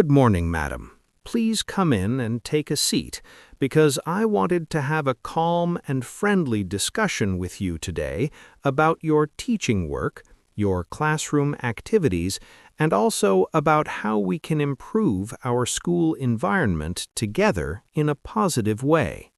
Good morning, madam. Please come in and take a seat, because I wanted to have a calm and friendly discussion with you today about your teaching work, your classroom activities, and also about how we can improve our school environment together in a positive way.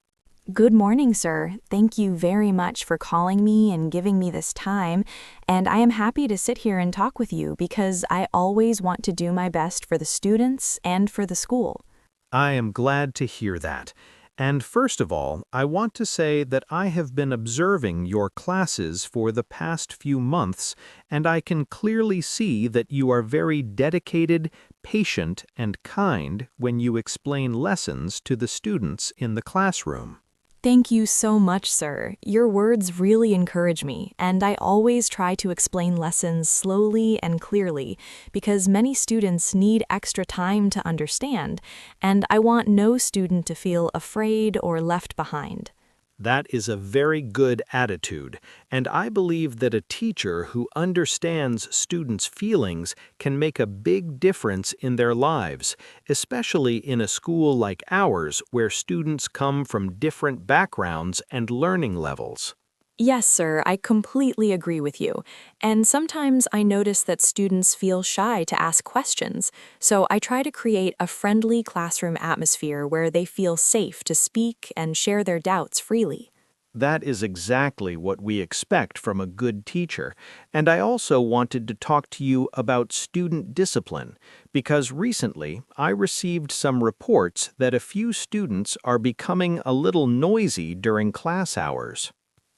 Good morning, sir. Thank you very much for calling me and giving me this time, and I am happy to sit here and talk with you because I always want to do my best for the students and for the school. I am glad to hear that. And first of all, I want to say that I have been observing your classes for the past few months, and I can clearly see that you are very dedicated, patient, and kind when you explain lessons to the students in the classroom. Thank you so much, sir. Your words really encourage me, and I always try to explain lessons slowly and clearly because many students need extra time to understand, and I want no student to feel afraid or left behind. That is a very good attitude, and I believe that a teacher who understands students' feelings can make a big difference in their lives, especially in a school like ours where students come from different backgrounds and learning levels. Yes, sir, I completely agree with you. And sometimes I notice that students feel shy to ask questions, so I try to create a friendly classroom atmosphere where they feel safe to speak and share their doubts freely. That is exactly what we expect from a good teacher, and I also wanted to talk to you about student discipline, because recently I received some reports that a few students are becoming a little noisy during class hours.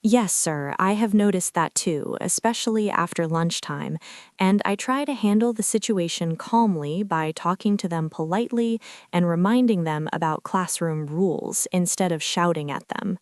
Yes, sir, I have noticed that too, especially after lunchtime, and I try to handle the situation calmly by talking to them politely and reminding them about classroom rules instead of shouting at them.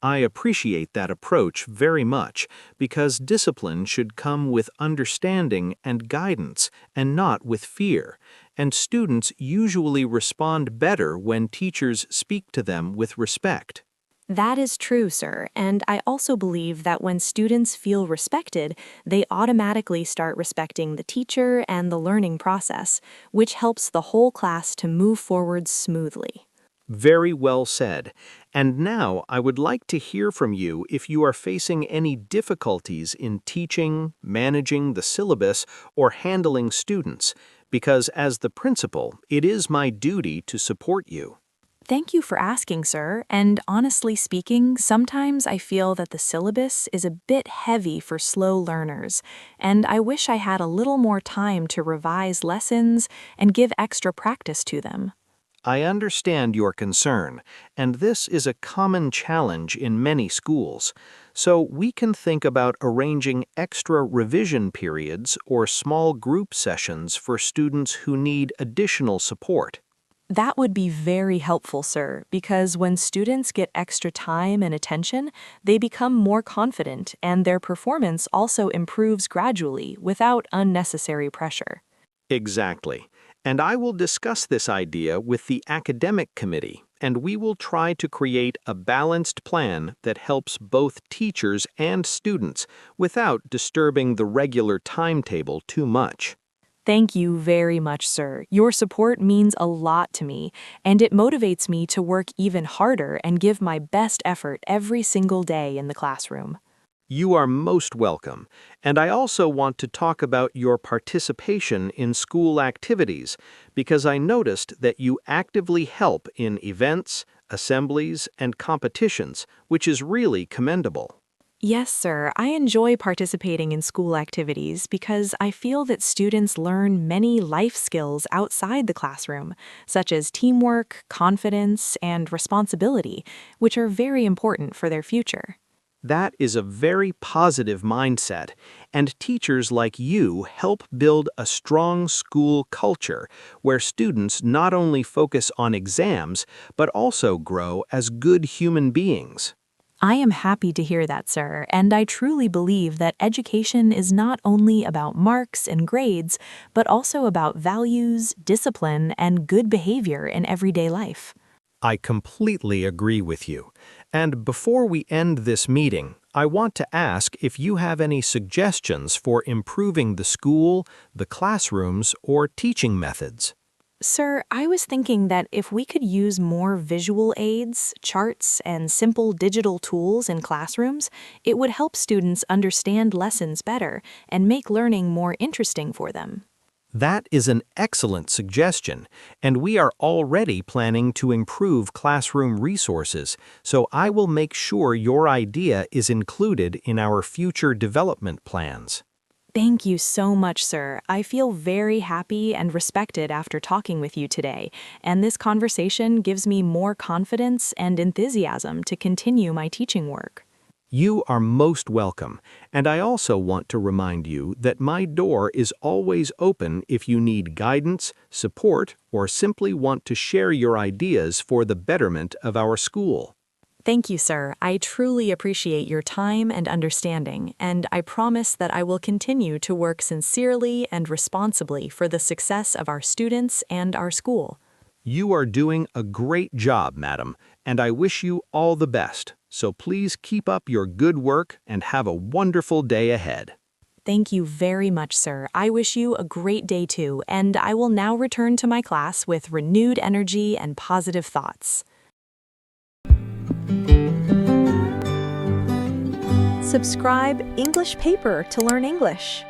I appreciate that approach very much because discipline should come with understanding and guidance and not with fear, and students usually respond better when teachers speak to them with respect. That is true, sir, and I also believe that when students feel respected, they automatically start respecting the teacher and the learning process, which helps the whole class to move forward smoothly. Very well said. And now I would like to hear from you if you are facing any difficulties in teaching, managing the syllabus, or handling students, because as the principal, it is my duty to support you. Thank you for asking, sir, and honestly speaking, sometimes I feel that the syllabus is a bit heavy for slow learners, and I wish I had a little more time to revise lessons and give extra practice to them. I understand your concern, and this is a common challenge in many schools. So we can think about arranging extra revision periods or small group sessions for students who need additional support. That would be very helpful, sir, because when students get extra time and attention, they become more confident and their performance also improves gradually without unnecessary pressure. Exactly. And I will discuss this idea with the academic committee, and we will try to create a balanced plan that helps both teachers and students without disturbing the regular timetable too much. Thank you very much, sir. Your support means a lot to me, and it motivates me to work even harder and give my best effort every single day in the classroom. You are most welcome, and I also want to talk about your participation in school activities because I noticed that you actively help in events, assemblies, and competitions, which is really commendable. Yes, sir. I enjoy participating in school activities because I feel that students learn many life skills outside the classroom, such as teamwork, confidence, and responsibility, which are very important for their future. That is a very positive mindset, and teachers like you help build a strong school culture where students not only focus on exams, but also grow as good human beings. I am happy to hear that, sir, and I truly believe that education is not only about marks and grades, but also about values, discipline, and good behavior in everyday life. I completely agree with you. And before we end this meeting, I want to ask if you have any suggestions for improving the school, the classrooms, or teaching methods. Sir, I was thinking that if we could use more visual aids, charts, and simple digital tools in classrooms, it would help students understand lessons better and make learning more interesting for them. That is an excellent suggestion, and we are already planning to improve classroom resources, so I will make sure your idea is included in our future development plans. Thank you so much, sir. I feel very happy and respected after talking with you today, and this conversation gives me more confidence and enthusiasm to continue my teaching work. You are most welcome, and I also want to remind you that my door is always open if you need guidance, support, or simply want to share your ideas for the betterment of our school. Thank you, sir. I truly appreciate your time and understanding, and I promise that I will continue to work sincerely and responsibly for the success of our students and our school. You are doing a great job, madam, and I wish you all the best. So please keep up your good work and have a wonderful day ahead. Thank you very much, sir. I wish you a great day too, and I will now return to my class with renewed energy and positive thoughts. Subscribe English Paper to learn English.